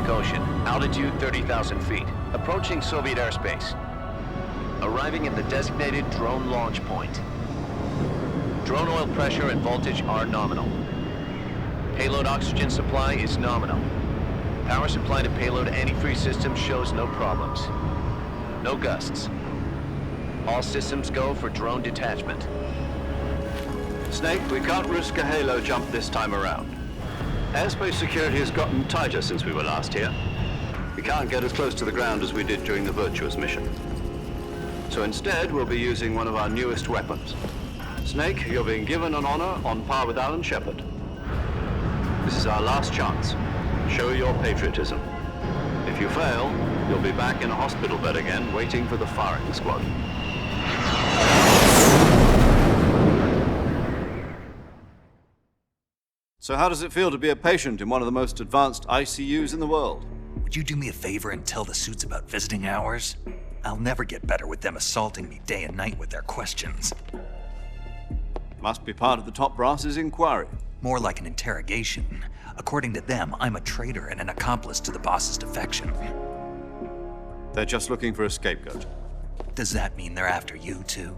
Pacific Ocean, altitude 30,000 feet, approaching Soviet airspace. Arriving at the designated drone launch point. Drone oil pressure and voltage are nominal. Payload oxygen supply is nominal. Power supply to payload antifreeze system shows no problems. No gusts. All systems go for drone detachment. Snake, we can't risk a halo jump this time around. Airspace security has gotten tighter since we were last here. We can't get as close to the ground as we did during the Virtuous mission. So instead, we'll be using one of our newest weapons. Snake, you're being given an honor on par with Alan Shepard. This is our last chance. Show your patriotism. If you fail, you'll be back in a hospital bed again, waiting for the firing squad. So how does it feel to be a patient in one of the most advanced ICUs in the world? Would you do me a favor and tell the suits about visiting hours? I'll never get better with them assaulting me day and night with their questions. Must be part of the top brass's inquiry. More like an interrogation. According to them, I'm a traitor and an accomplice to the boss's defection. They're just looking for a scapegoat. Does that mean they're after you too?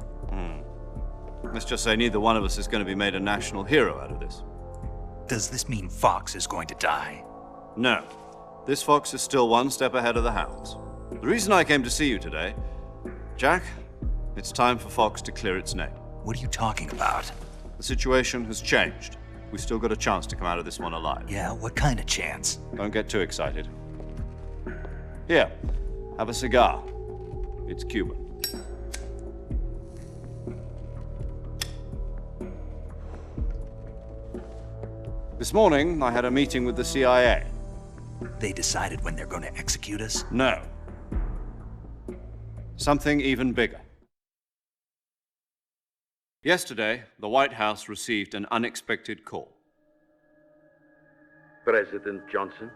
Let's just say neither one of us is going to be made a national hero out of this. Does this mean Fox is going to die? No. This fox is still one step ahead of the hounds. The reason I came to see you today, Jack, it's time for Fox to clear its name. What are you talking about? The situation has changed. We've still got a chance to come out of this one alive. Yeah, what kind of chance? Don't get too excited. Here, have a cigar. It's Cuban. This morning, I had a meeting with the CIA. They decided when they're going to execute us? No. Something even bigger. Yesterday, the White House received an unexpected call. President Johnson?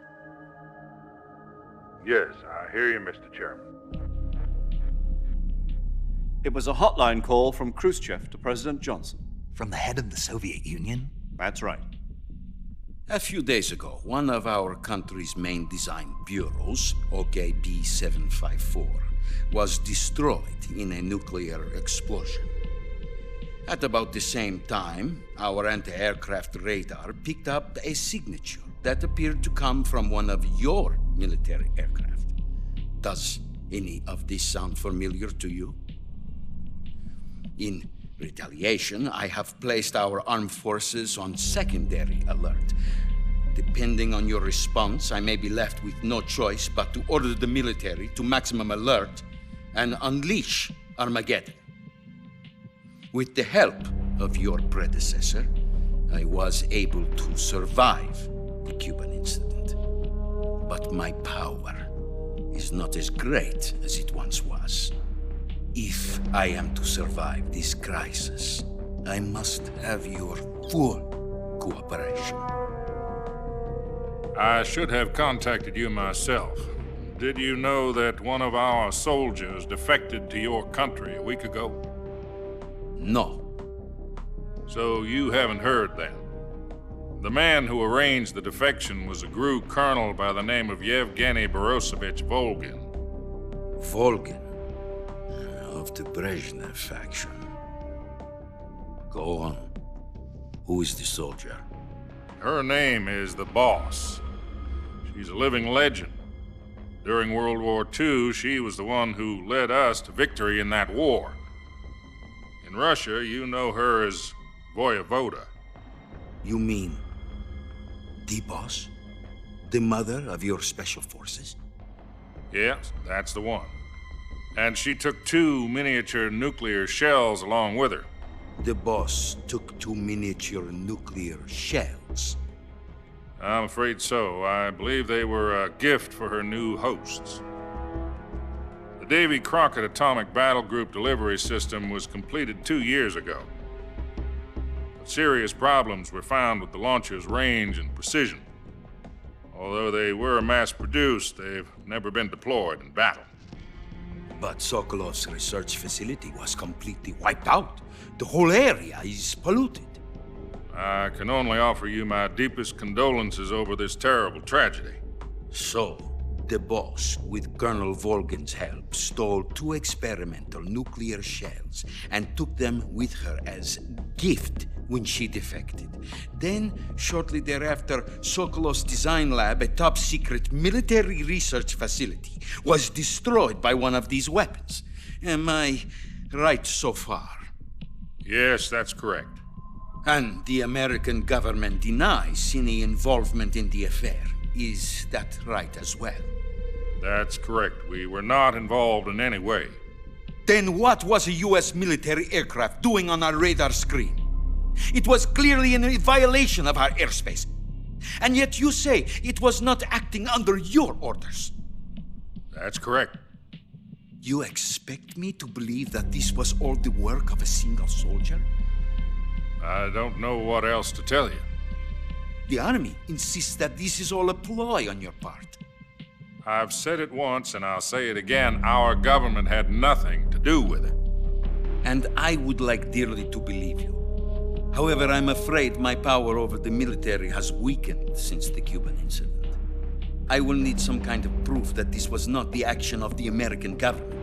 Yes, I hear you, Mr. Chairman. It was a hotline call from Khrushchev to President Johnson. From the head of the Soviet Union? That's right. A few days ago, one of our country's main design bureaus, OKB-754, was destroyed in a nuclear explosion. At about the same time, our anti-aircraft radar picked up a signature that appeared to come from one of your military aircraft. Does any of this sound familiar to you? In retaliation, I have placed our armed forces on secondary alert. Depending on your response, I may be left with no choice but to order the military to maximum alert and unleash Armageddon. With the help of your predecessor, I was able to survive the Cuban incident. But my power is not as great as it once was. If I am to survive this crisis, I must have your full cooperation. I should have contacted you myself. Did you know that one of our soldiers defected to your country a week ago? No. So you haven't heard then. The man who arranged the defection was a GRU colonel by the name of Yevgeny Borisovich Volgin. Volgin, of the Brezhnev faction. Go on. Who is the soldier? Her name is the Boss. She's a living legend. During World War II, she was the one who led us to victory in that war. In Russia, you know her as Voyevoda. You mean the boss? The mother of your special forces? Yes, that's the one. And she took 2 miniature nuclear shells along with her. The boss took 2 miniature nuclear shells. I'm afraid so. I believe they were a gift for her new hosts. The Davy Crockett Atomic Battle Group delivery system was completed 2 years ago. But serious problems were found with the launcher's range and precision. Although they were mass-produced, they've never been deployed in battle. But Sokolov's research facility was completely wiped out. The whole area is polluted. I can only offer you my deepest condolences over this terrible tragedy. So, the boss, with Colonel Volgin's help, stole 2 experimental nuclear shells and took them with her as gift when she defected. Then, shortly thereafter, Sokolow's design lab, a top-secret military research facility, was destroyed by one of these weapons. Am I right so far? Yes, that's correct. And the American government denies any involvement in the affair. Is that right as well? That's correct. We were not involved in any way. Then what was a U.S. military aircraft doing on our radar screen? It was clearly in violation of our airspace. And yet you say it was not acting under your orders. That's correct. You expect me to believe that this was all the work of a single soldier? I don't know what else to tell you. The army insists that this is all a ploy on your part. I've said it once and I'll say it again. Our government had nothing to do with it. And I would like dearly to believe you. However, I'm afraid my power over the military has weakened since the Cuban incident. I will need some kind of proof that this was not the action of the American government.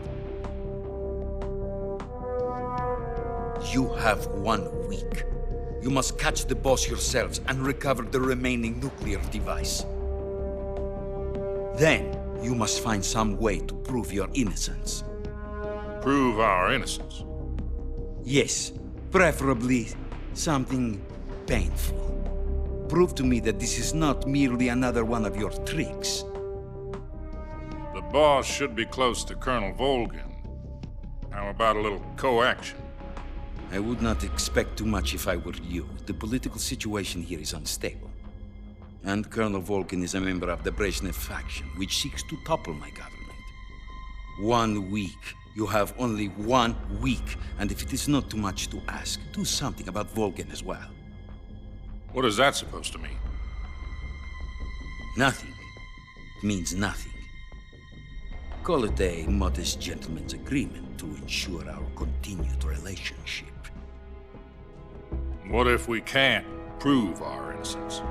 You have 1 week. You must catch the boss yourselves and recover the remaining nuclear device. Then, you must find some way to prove your innocence. Prove our innocence. Yes, preferably something painful. Prove to me that this is not merely another one of your tricks. The boss should be close to Colonel Volgin. How about a little co-action? I would not expect too much if I were you. The political situation here is unstable. And Colonel Volgin is a member of the Brezhnev faction, which seeks to topple my government. 1 week. You have only 1 week, and if it is not too much to ask, do something about Volgin as well. What is that supposed to mean? Nothing. It means nothing. Call it a modest gentleman's agreement to ensure our continued relationship. What if we can't prove our innocence?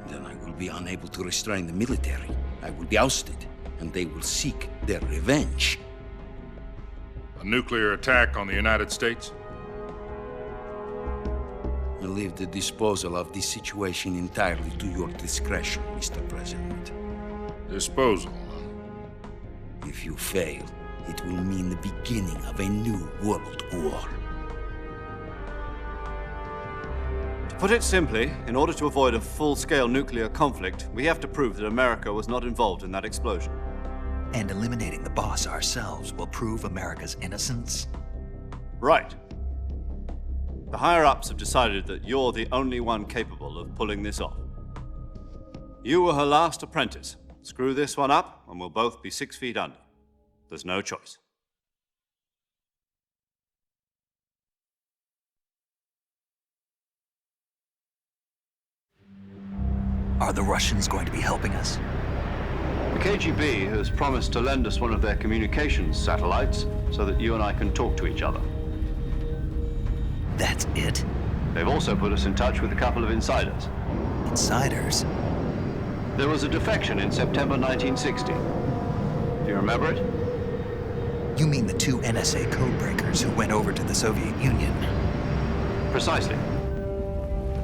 Then I will be unable to restrain the military. I will be ousted, and they will seek their revenge. A nuclear attack on the United States? I leave the disposal of this situation entirely to your discretion, Mr. President. Disposal, huh? If you fail, it will mean the beginning of a new world war. To put it simply, in order to avoid a full-scale nuclear conflict, we have to prove that America was not involved in that explosion. And eliminating the boss ourselves will prove America's innocence? Right. The higher-ups have decided that you're the only one capable of pulling this off. You were her last apprentice. Screw this one up, and we'll both be 6 feet under. There's no choice. Are the Russians going to be helping us? The KGB has promised to lend us one of their communications satellites so that you and I can talk to each other. That's it? They've also put us in touch with a couple of insiders. Insiders? There was a defection in September 1960. Do you remember it? You mean the 2 NSA codebreakers who went over to the Soviet Union? Precisely.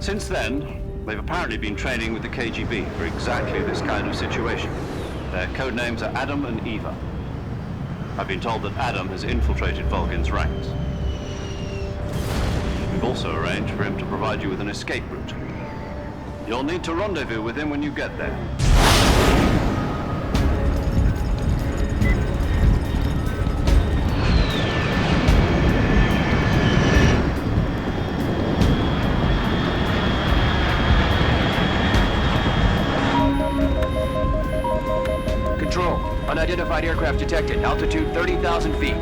Since then, they've apparently been training with the KGB for exactly this kind of situation. Their code names are Adam and Eva. I've been told that Adam has infiltrated Volgin's ranks. We've also arranged for him to provide you with an escape route. You'll need to rendezvous with him when you get there. Control, unidentified aircraft detected. Altitude 30,000 feet.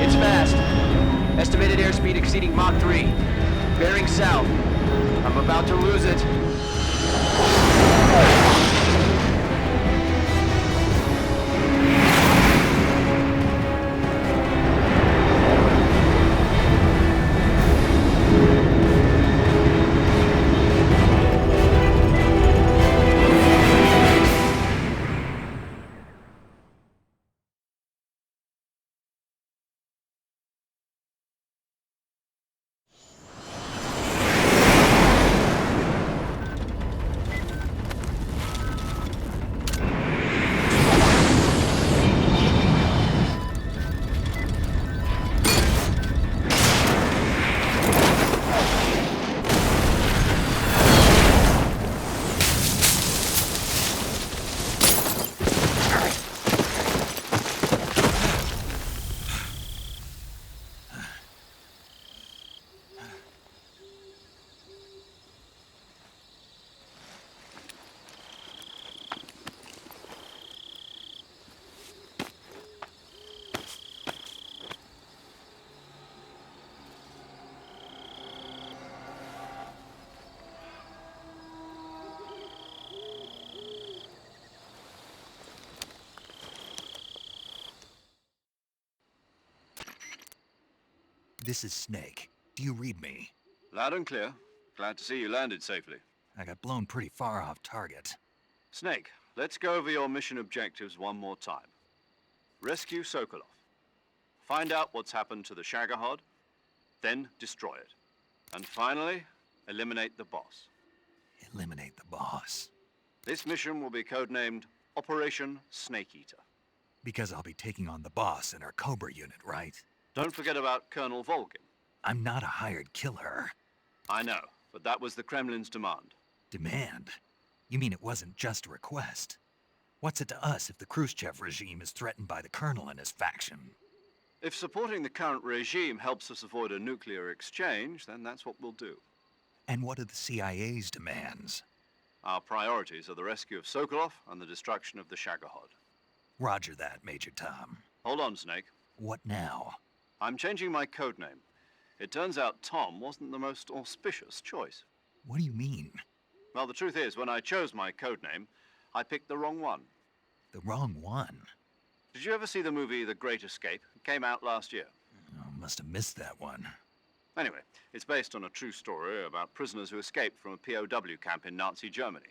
It's fast. Estimated airspeed exceeding Mach 3. Bearing south. I'm about to lose it. This is Snake. Do you read me? Loud and clear. Glad to see you landed safely. I got blown pretty far off target. Snake, let's go over your mission objectives one more time. Rescue Sokolov. Find out what's happened to the Shagohod, then destroy it. And finally, eliminate the boss. Eliminate the boss. This mission will be codenamed Operation Snake Eater. Because I'll be taking on the boss in our Cobra unit, right? Don't forget about Colonel Volgin. I'm not a hired killer. I know, but that was the Kremlin's demand. Demand? You mean it wasn't just a request? What's it to us if the Khrushchev regime is threatened by the Colonel and his faction? If supporting the current regime helps us avoid a nuclear exchange, then that's what we'll do. And what are the CIA's demands? Our priorities are the rescue of Sokolov and the destruction of the Shagohod. Roger that, Major Tom. Hold on, Snake. What now? I'm changing my codename. It turns out Tom wasn't the most auspicious choice. What do you mean? Well, the truth is, when I chose my codename, I picked the wrong one. The wrong one? Did you ever see the movie The Great Escape? It came out last year. Oh, must have missed that one. Anyway, it's based on a true story about prisoners who escaped from a POW camp in Nazi Germany.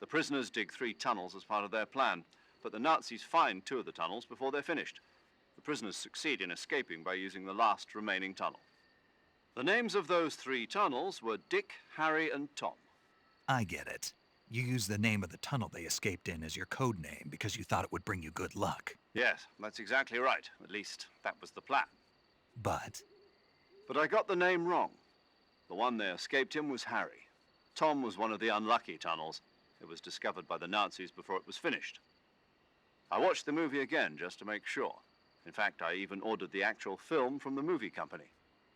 The prisoners dig 3 tunnels as part of their plan, but the Nazis find 2 of the tunnels before they're finished. The prisoners succeed in escaping by using the last remaining tunnel. The names of those 3 tunnels were Dick, Harry, and Tom. I get it. You used the name of the tunnel they escaped in as your code name because you thought it would bring you good luck. Yes, that's exactly right. At least, that was the plan. But But I got the name wrong. The one they escaped in was Harry. Tom was one of the unlucky tunnels. It was discovered by the Nazis before it was finished. I watched the movie again just to make sure. In fact, I even ordered the actual film from the movie company.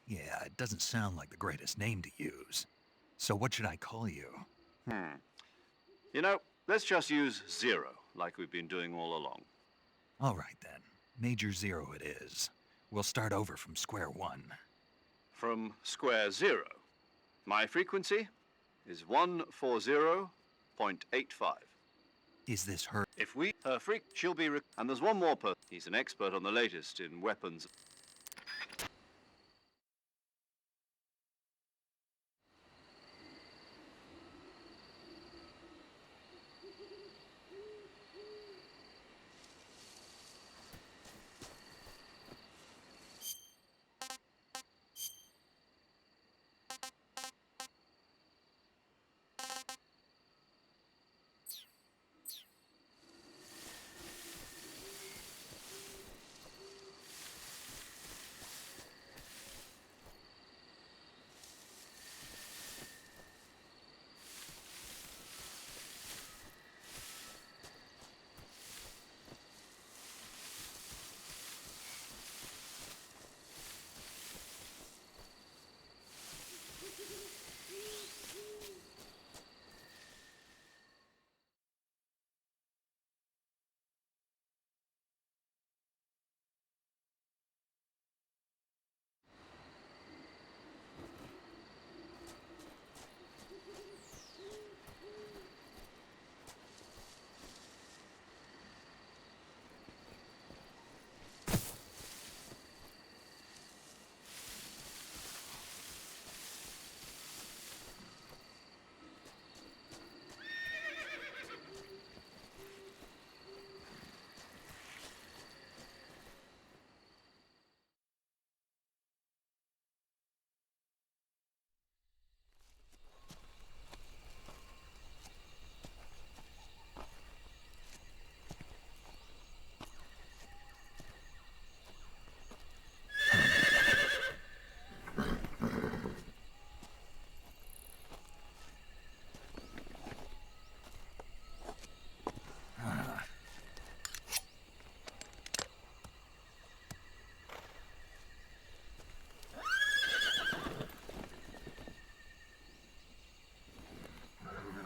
yeah, it doesn't sound like the greatest name to use. So what should I call you? You know, let's just use Zero, like we've been doing all along. All right then. Major Zero it is. We'll start over from square one. From square 0. My frequency is 140.85. Is this her? If we freak, she'll be and there's one more person. He's an expert on the latest in weapons.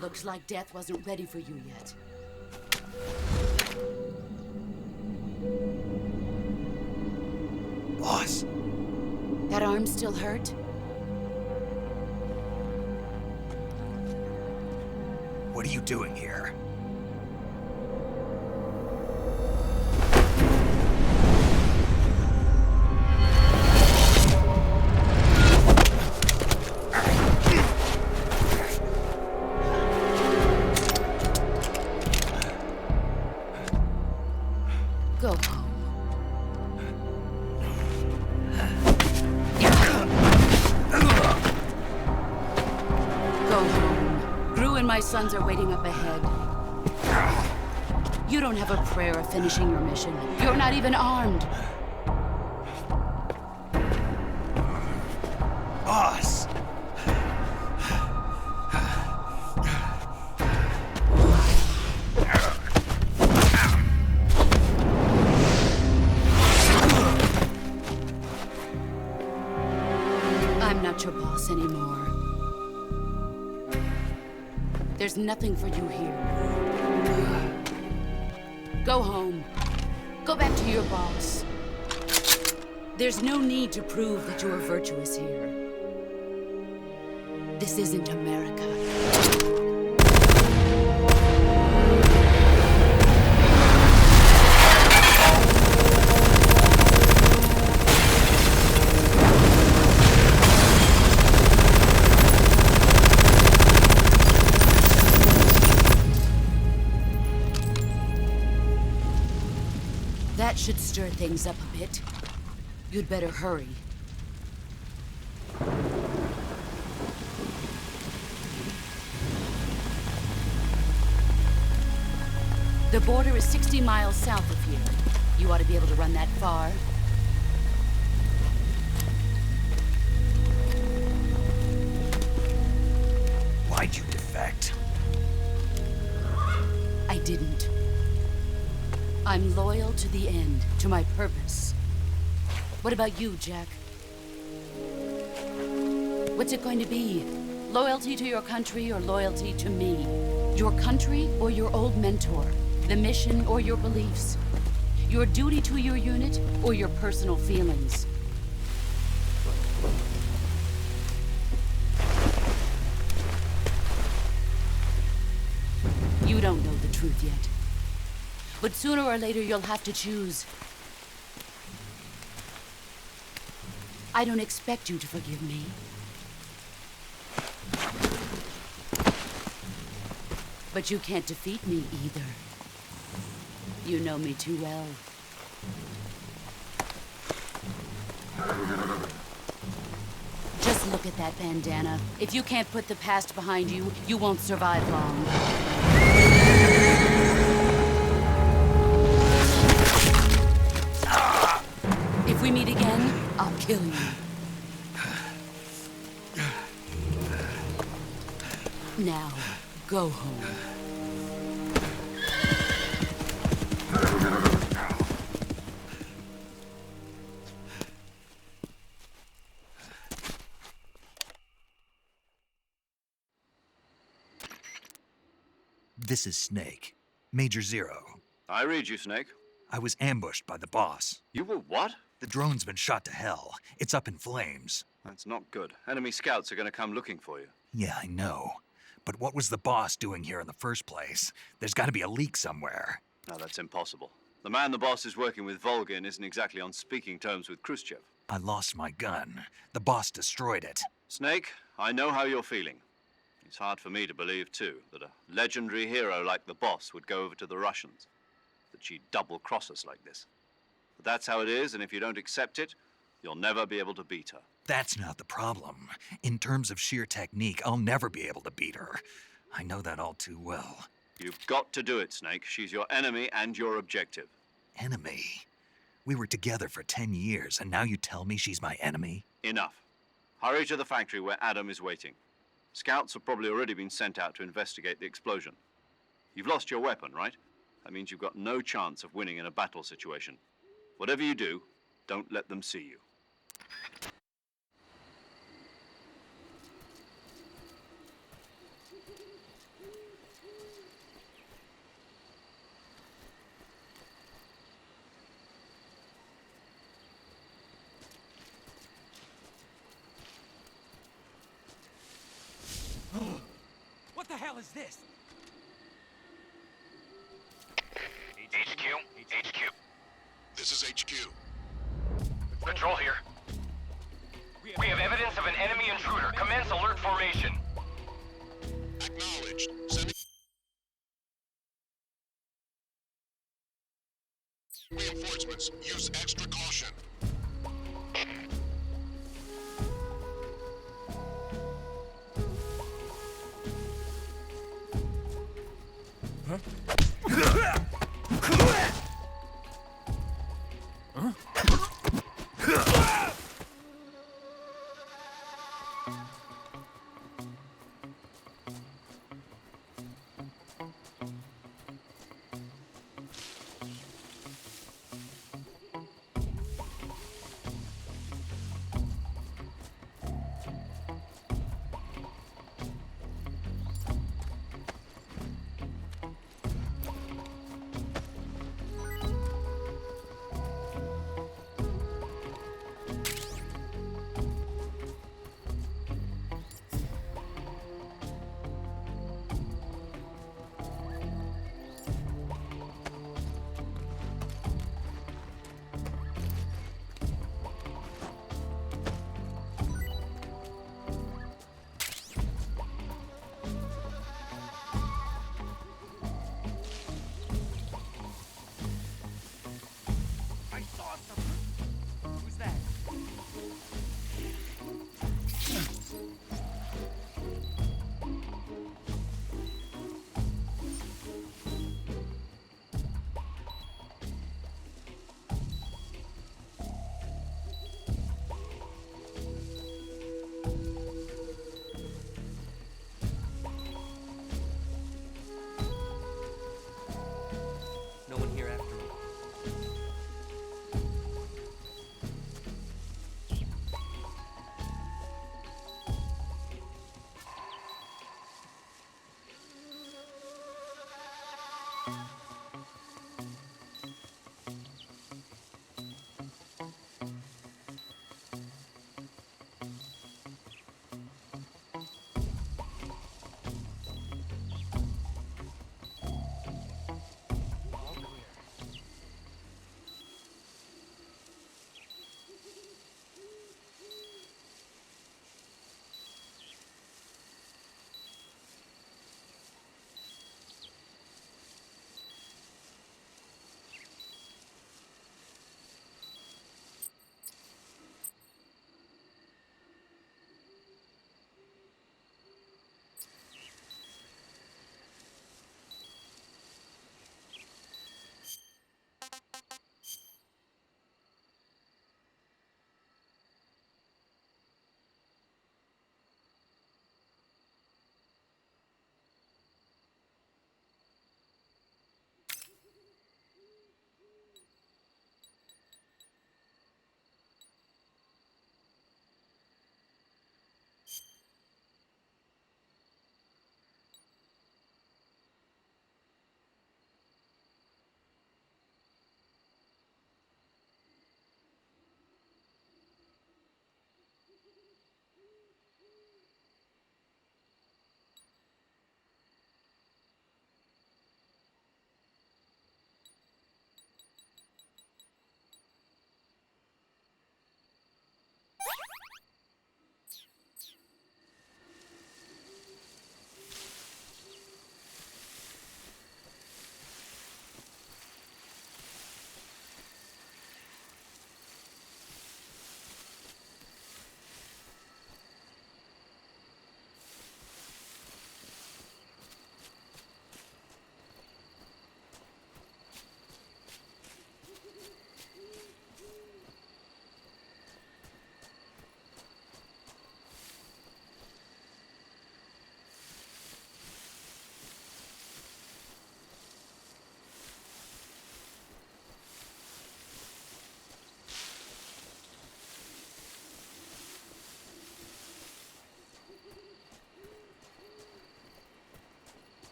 Looks like death wasn't ready for you yet. Boss! That arm still hurt? What are you doing here? Go home. Gru and my sons are waiting up ahead. You don't have a prayer of finishing your mission. You're not even armed. Boss! I'm not your boss anymore. There's nothing for you here. Go home. Go back to your boss. There's no need to prove that you are virtuous here. This isn't America. That should stir things up a bit. You'd better hurry. The border is 60 miles south of here. You ought to be able to run that far. Why'd you defect? I didn't. I'm loyal to the end, to my purpose. What about you, Jack? What's it going to be? Loyalty to your country or loyalty to me? Your country or your old mentor? The mission or your beliefs? Your duty to your unit or your personal feelings? You don't know the truth yet. But sooner or later you'll have to choose. I don't expect you to forgive me. But you can't defeat me either. You know me too well. Just look at that bandana. If you can't put the past behind you, you won't survive long. If we meet again, I'll kill you. Now, go home. This is Snake. Major Zero. I read you, Snake. I was ambushed by the boss. You were what? The drone's been shot to hell. It's up in flames. That's not good. Enemy scouts are going to come looking for you. Yeah, I know. But what was the boss doing here in the first place? There's got to be a leak somewhere. No, that's impossible. The man the boss is working with, Volgin, isn't exactly on speaking terms with Khrushchev. I lost my gun. The boss destroyed it. Snake, I know how you're feeling. It's hard for me to believe, too, that a legendary hero like the boss would go over to the Russians. That she'd double-cross us like this. But that's how it is, and if you don't accept it, you'll never be able to beat her. That's not the problem. In terms of sheer technique, I'll never be able to beat her. I know that all too well. You've got to do it, Snake. She's your enemy and your objective. Enemy? We were together for 10 years, and now you tell me she's my enemy? Enough. Hurry to the factory where Adam is waiting. Scouts have probably already been sent out to investigate the explosion. You've lost your weapon, right? That means you've got no chance of winning in a battle situation. Whatever you do, don't let them see you. What the hell is this? HQ. This is HQ. Patrol here. We have evidence of an enemy intruder. Commence alert formation. Acknowledged. Sending reinforcements. Use extra caution.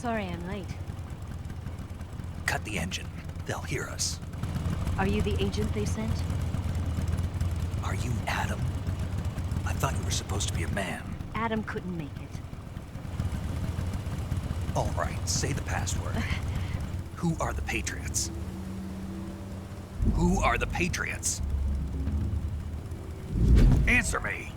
Sorry I'm late. Cut the engine. They'll hear us. Are you the agent they sent? Are you Adam? I thought you were supposed to be a man. Adam couldn't make it. All right, say the password. Who are the Patriots? Who are the Patriots? Answer me!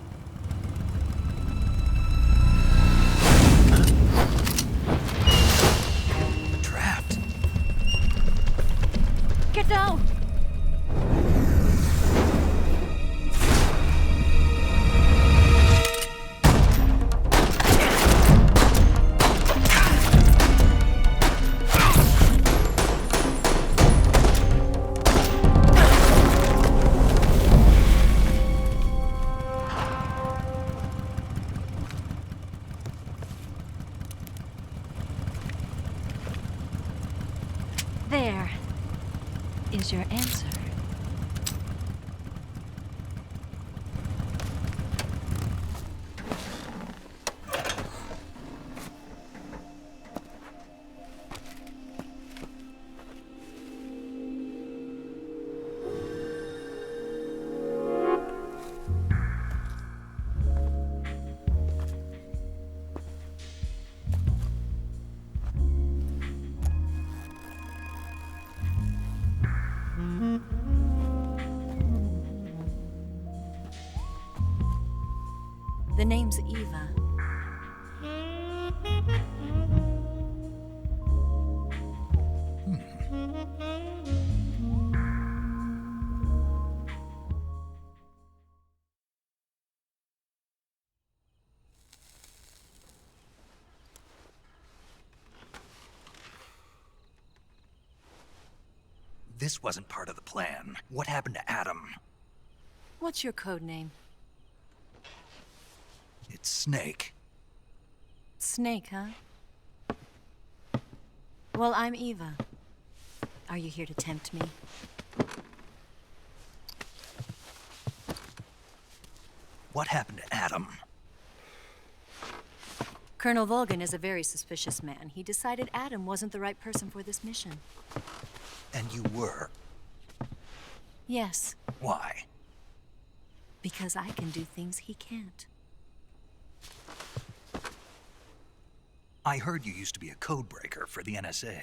Trapped. Get down! There is your answer. The name's Eva. This wasn't part of the plan. What happened to Adam? What's your code name? It's Snake. Snake, huh? Well, I'm Eva. Are you here to tempt me? What happened to Adam? Colonel Volgin is a very suspicious man. He decided Adam wasn't the right person for this mission. And you were? Yes, Why? because I can do things he can't. I heard you used to be a codebreaker for the NSA.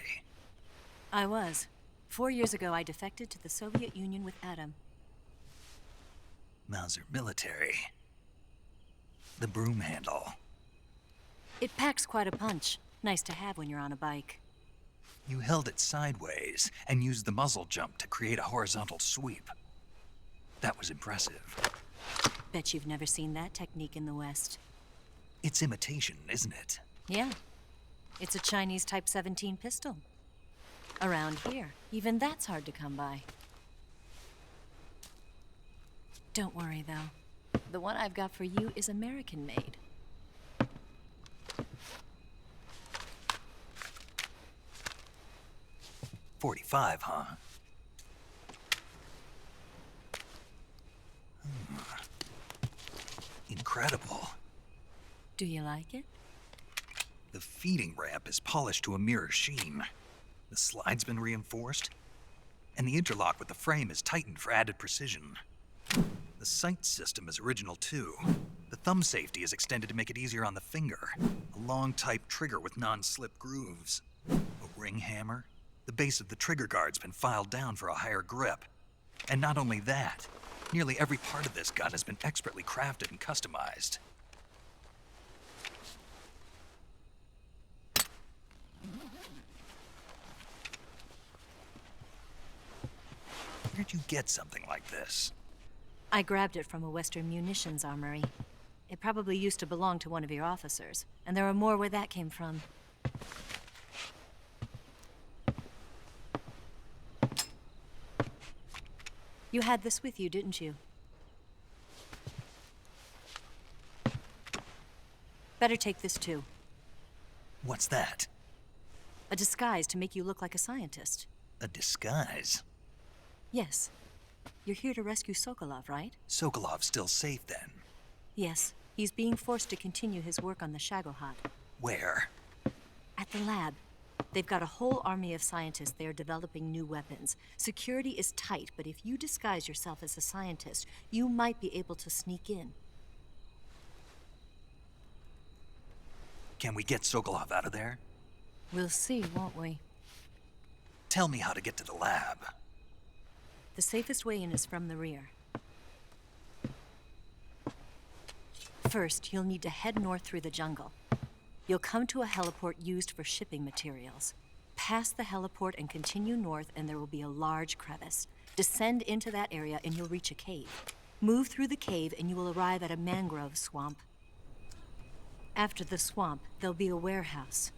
I was. 4 years ago, I defected to the Soviet Union with Adam. Mauser military. The broom handle. It packs quite a punch. Nice to have when you're on a bike. You held it sideways and used the muzzle jump to create a horizontal sweep. That was impressive. Bet you've never seen that technique in the West. It's imitation, isn't it? Yeah. It's a Chinese Type 17 pistol. Around here, even that's hard to come by. Don't worry, though. The one I've got for you is American-made. .45, huh? Incredible. Do you like it? The feeding ramp is polished to a mirror sheen. The slide's been reinforced, and the interlock with the frame is tightened for added precision. The sight system is original too. The thumb safety is extended to make it easier on the finger. A long type trigger with non-slip grooves. A ring hammer. The base of the trigger guard's been filed down for a higher grip. And not only that, nearly every part of this gun has been expertly crafted and customized. Where'd you get something like this? I grabbed it from a Western munitions armory. It probably used to belong to one of your officers, and there are more where that came from. You had this with you, didn't you? Better take this too. What's that? A disguise to make you look like a scientist. A disguise? Yes. You're here to rescue Sokolov, right? Sokolov's still safe then? Yes. He's being forced to continue his work on the Shagohod. Where? At the lab. They've got a whole army of scientists there developing new weapons. Security is tight, but if you disguise yourself as a scientist, you might be able to sneak in. Can we get Sokolov out of there? We'll see, won't we? Tell me how to get to the lab. The safest way in is from the rear. First, you'll need to head north through the jungle. You'll come to a heliport used for shipping materials. Pass the heliport and continue north, and there will be a large crevice. Descend into that area and you'll reach a cave. Move through the cave and you will arrive at a mangrove swamp. After the swamp, there'll be a warehouse.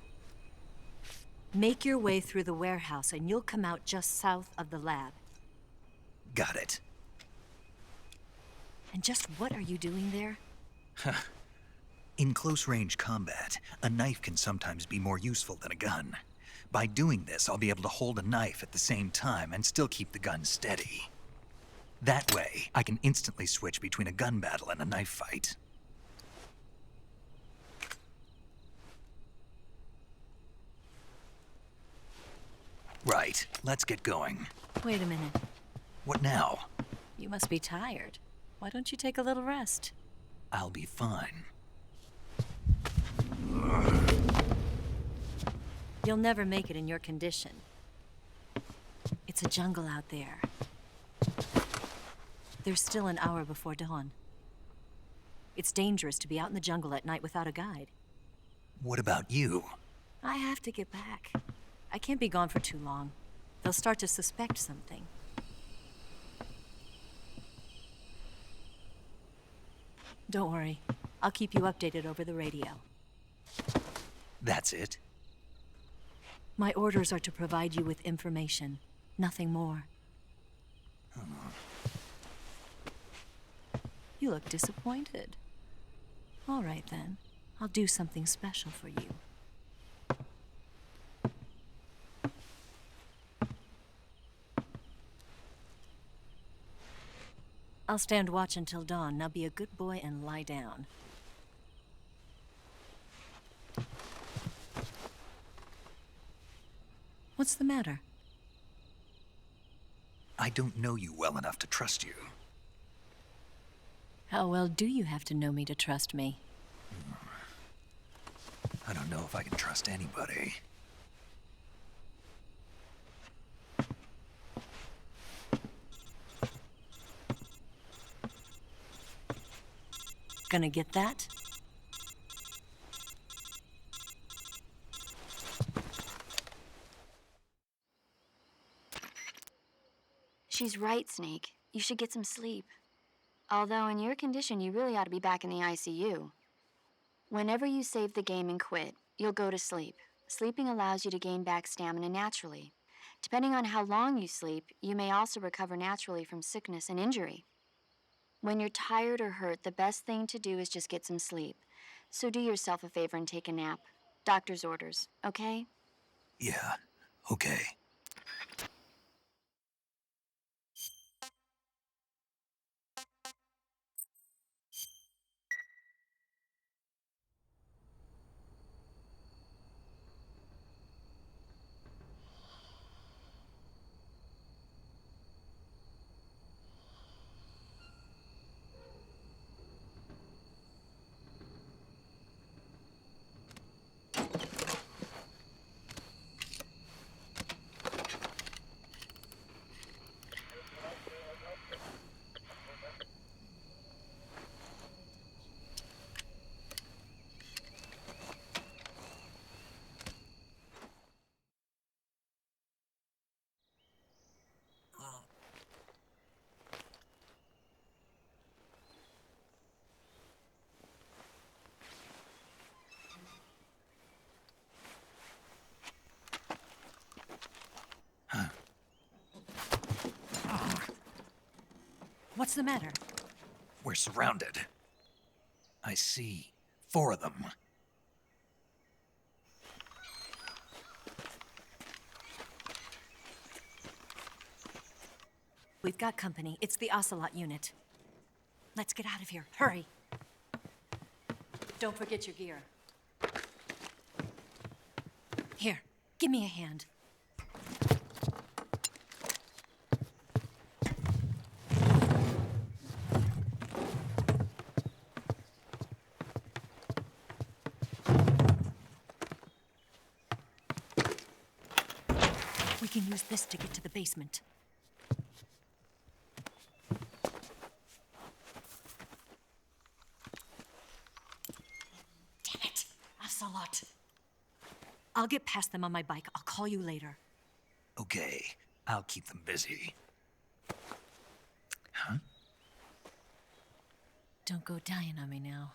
Make your way through the warehouse and you'll come out just south of the lab. Got it. And just what are you doing there? In close-range combat, a knife can sometimes be more useful than a gun. By doing this, I'll be able to hold a knife at the same time and still keep the gun steady. That way, I can instantly switch between a gun battle and a knife fight. Right, let's get going. Wait a minute. What now? You must be tired. Why don't you take a little rest? I'll be fine. You'll never make it in your condition. It's a jungle out there. There's still an hour before dawn. It's dangerous to be out in the jungle at night without a guide. What about you? I have to get back. I can't be gone for too long. They'll start to suspect something. Don't worry. I'll keep you updated over the radio. That's it? My orders are to provide you with information. Nothing more. You look disappointed. All right, then. I'll do something special for you. I'll stand watch until dawn. Now be a good boy and lie down. What's the matter? I don't know you well enough to trust you. How well do you have to know me to trust me? I don't know if I can trust anybody. Gonna get that? She's right, Snake. You should get some sleep. Although in your condition, you really ought to be back in the ICU. Whenever you save the game and quit, you'll go to sleep. Sleeping allows you to gain back stamina naturally. Depending on how long you sleep, you may also recover naturally from sickness and injury. When you're tired or hurt, the best thing to do is just get some sleep. So do yourself a favor and take a nap. Doctor's orders, okay? Yeah, okay. What's the matter? We're surrounded. I see 4 of them. We've got company. It's the Ocelot unit. Let's get out of here. Hurry. Don't forget your gear. Here, give me a hand. We can use this to get to the basement. Damn it! Ocelot! I'll get past them on my bike. I'll call you later. Okay, I'll keep them busy. Huh? Don't go dying on me now.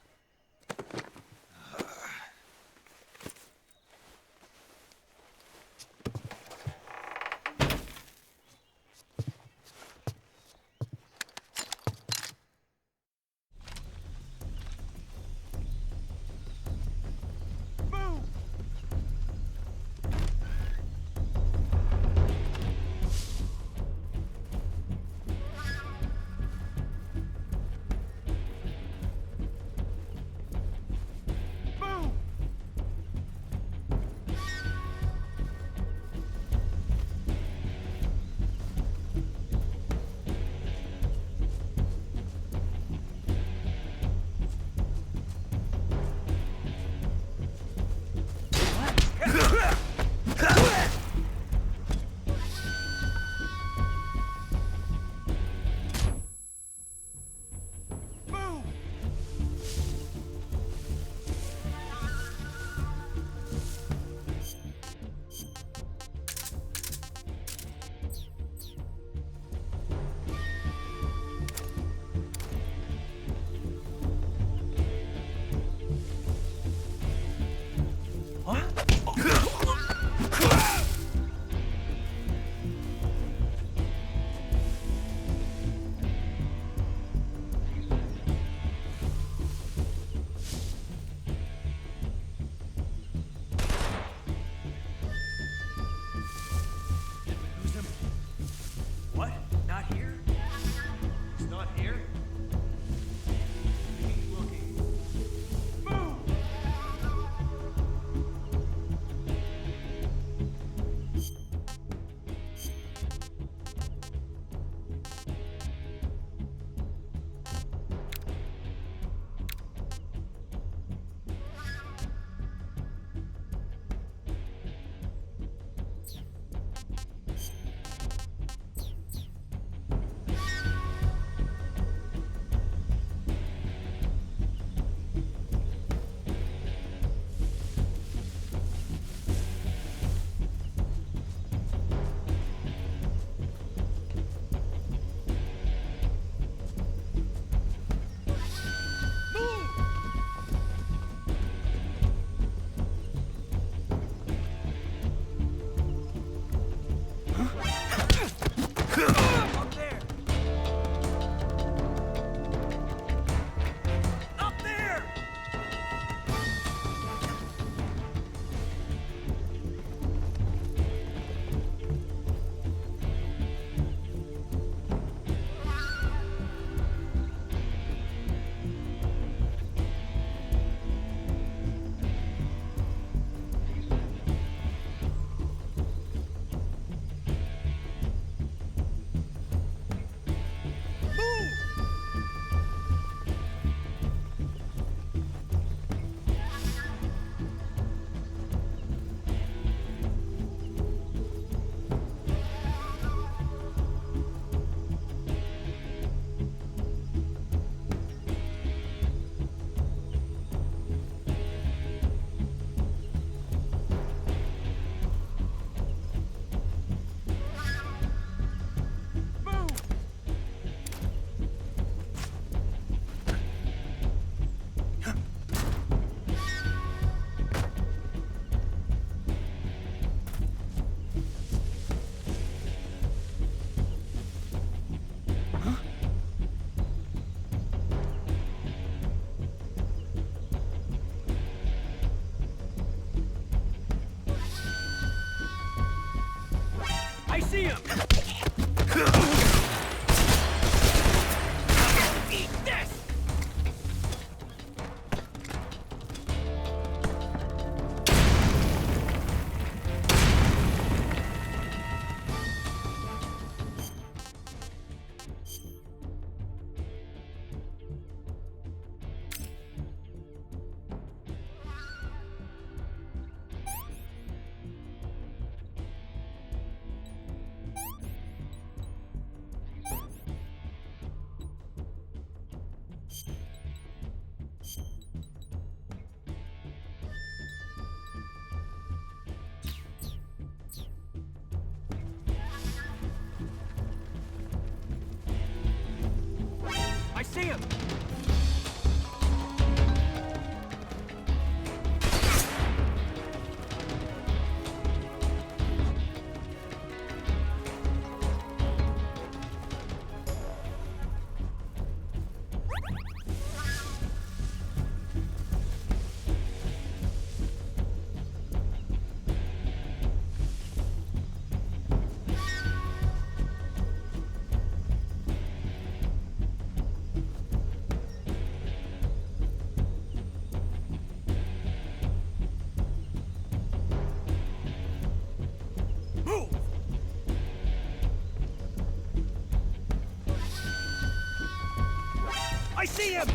see him! Eat this! see him! I see him!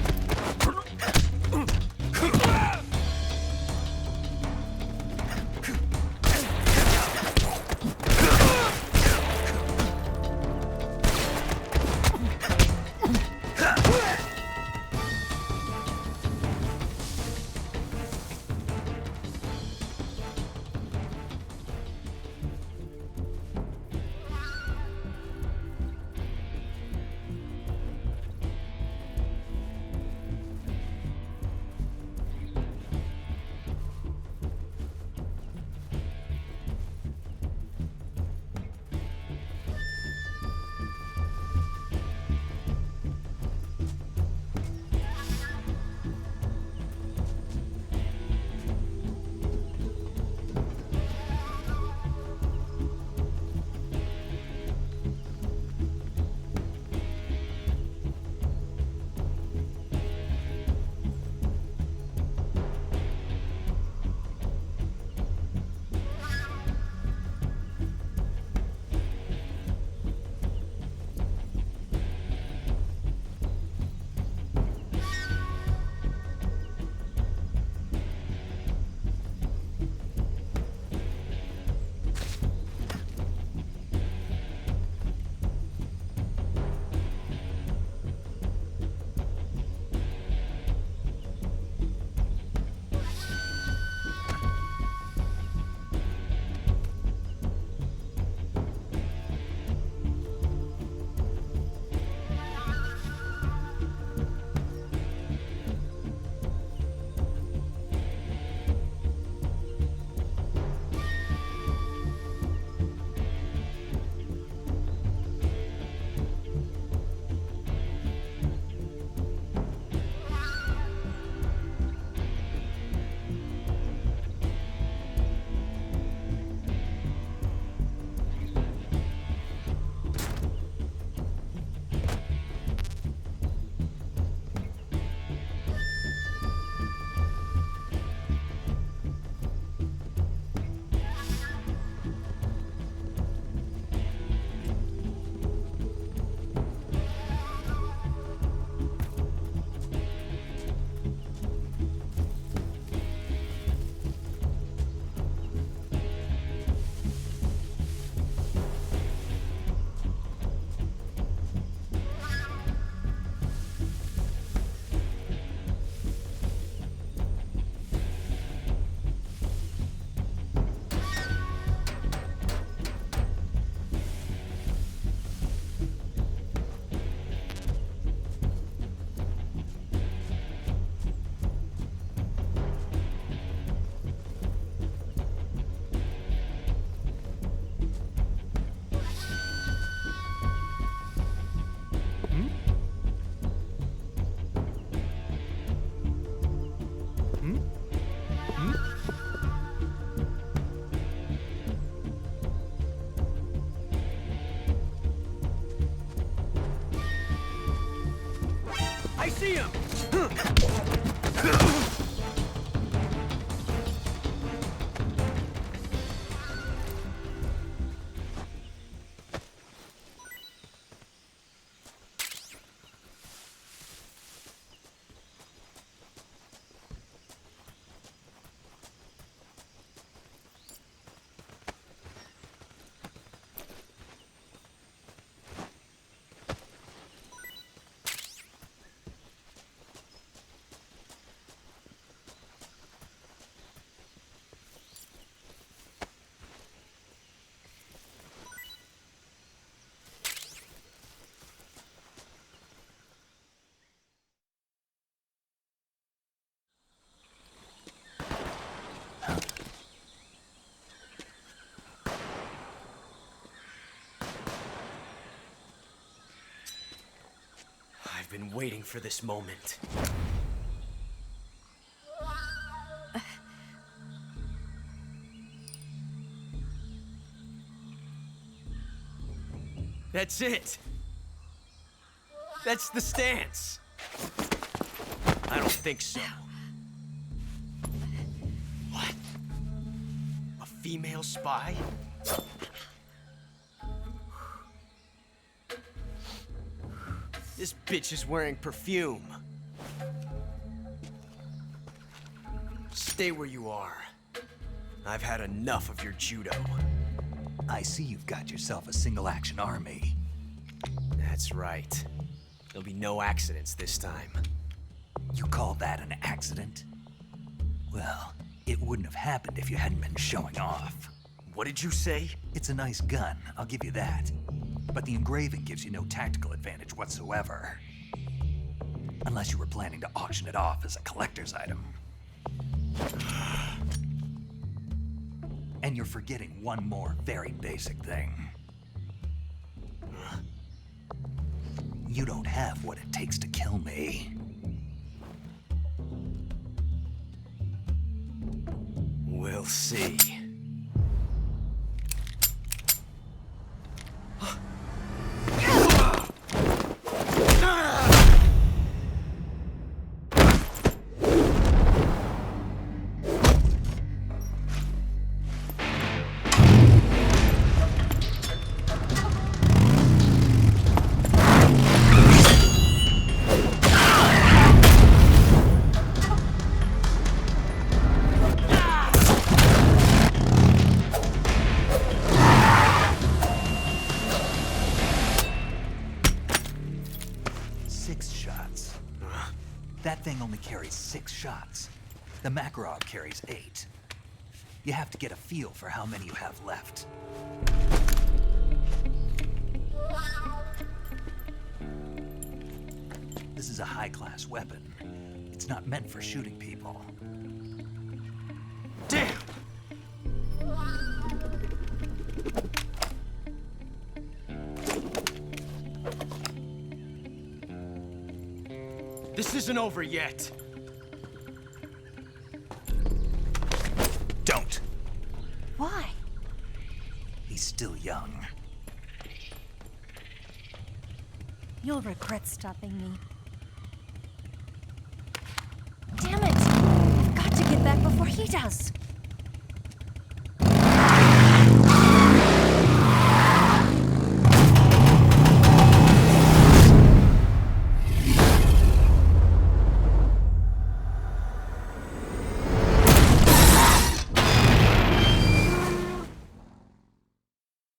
I see him! been waiting for this moment. That's it. That's the stance. I don't think so. What? A female spy? This bitch is wearing perfume. Stay where you are. I've had enough of your judo. I see you've got yourself a single-action army. That's right. There'll be no accidents this time. You call that an accident? Well, it wouldn't have happened if you hadn't been showing off. What did you say? It's a nice gun, I'll give you that. But the engraving gives you no tactical advantage whatsoever. Unless you were planning to auction it off as a collector's item. And you're forgetting one more very basic thing. You don't have what it takes to kill me. We'll see. That thing only carries 6 shots. The Makarov carries 8. You have to get a feel for how many you have left. This is a high-class weapon. It's not meant for shooting people. Damn! This isn't over yet. Don't. Why? He's still young. You'll regret stopping me. Damn it! I've got to get back before he does.